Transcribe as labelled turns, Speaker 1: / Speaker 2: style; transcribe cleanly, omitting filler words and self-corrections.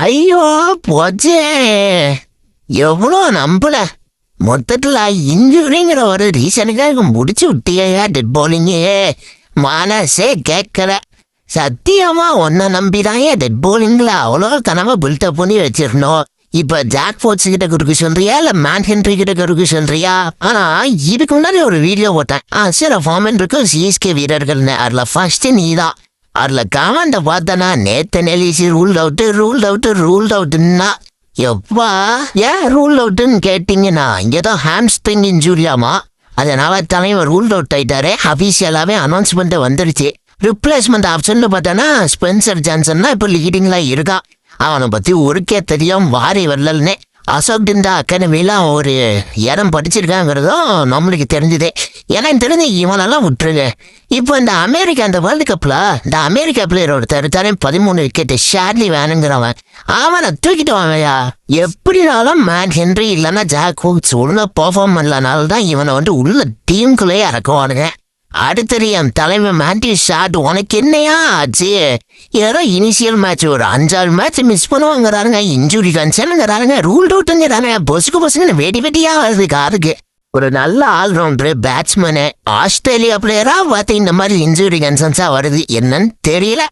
Speaker 1: ஐயோ போச்சே, எவ்வளோ நம்பல. மொத்தத்துல இன்ஜுரிங்கிற ஒரு ரீசனுக்காக முடிச்சு விட்டியா டெட் போலிங்கு. மனசே கேட்கல. சத்தியமா உன்னை நம்பிதான் டெட் போலிங்ல அவ்வளோ கனவை பில்டப் பண்ணி வச்சிருந்தோம். இப்ப ஜாக் போர்ட்ஸ் கிட்ட குறுக்கு சொல்றியா இல்ல மேன் ஹென்ரி கிட்ட குறுக்கு சொல்றியா? ஆனா இதுக்கு முன்னாடி ஒரு வீடியோ போட்டேன். சில ஃபார்மன் இருக்கும் சிஎஸ்கே வீரர்கள்னு. அதுல ஃபர்ஸ்ட் நீதான். அதுல கமெண்ட பார்த்தனா நேத்து நெலிசி ரூல் அவுட்டுன்னா எப்பா ஏன் ரூல் அவுட்டுன்னு கேட்டீங்கன்னா இங்கதான் ஹாம்ஸ்ட்ரிங் இன்ஜூரியாமா. அதனால தலைவர் ரூல் அவுட் ஆயிட்டாரு. அபிஷியலாவே அனௌன்ஸ்மெண்ட் வந்துருச்சு. ரிப்ளேஸ்மெண்ட் ஆப்ஷன்ல பார்த்தோன்னா ஸ்பென்சர் ஜான்சன்னா இப்போ லீடிங்ல இருக்கான். அவனை பத்தி ஒருக்கே தெரியும் வாரி வரலன்னு. அசோக் டிண்டா அகாடமியில ஒரு இடம் படிச்சிருக்காங்கிறதும் நம்மளுக்கு தெரிஞ்சுது. எனக்கு தெரிஞ்சு இவனெல்லாம் விட்டுருங்க. இப்போ இந்த வேர்ல்டு கப்ல இந்த அமெரிக்கா பிளேயர் ஒருத்தர் 13 விக்கெட் ஷார்லி வேணுங்கிறவன் அவனை தூக்கிட்டு வாங்கயா. எப்படினாலும் மேன் ஹென்ரி இல்லைன்னா ஜாக் ஹூக்ஸ் ஒழுங்கா பெர்ஃபார்ம் பண்ணலனால தான் இவனை உள்ள டீமுக்குள்ளேயே இறக்குவானுங்க. அடுத்தது என் தலைமை மேண்டி ஷாட் உனக்கு என்னையா ஆச்சு? ஏதோ இனிஷியல் மேட்ச் ஒரு 5 மேட்ச் மிஸ் பண்ணுவாங்கிறாருங்க. இன்ஜுரி கன்சர்னுங்கிறாருங்க. ரூல் அவுட்டுங்கிறாங்க. பொசுக்கு வெடியா வருது காருக்கு. ஒரு நல்ல ஆல்ரவுண்டரு பேட்ஸ்மேனு ஆஸ்திரேலியா பிளேயரா பார்த்து இந்த மாதிரி இன்ஜுரி கன்சர்ன்ஸா வருது என்னன்னு தெரியல.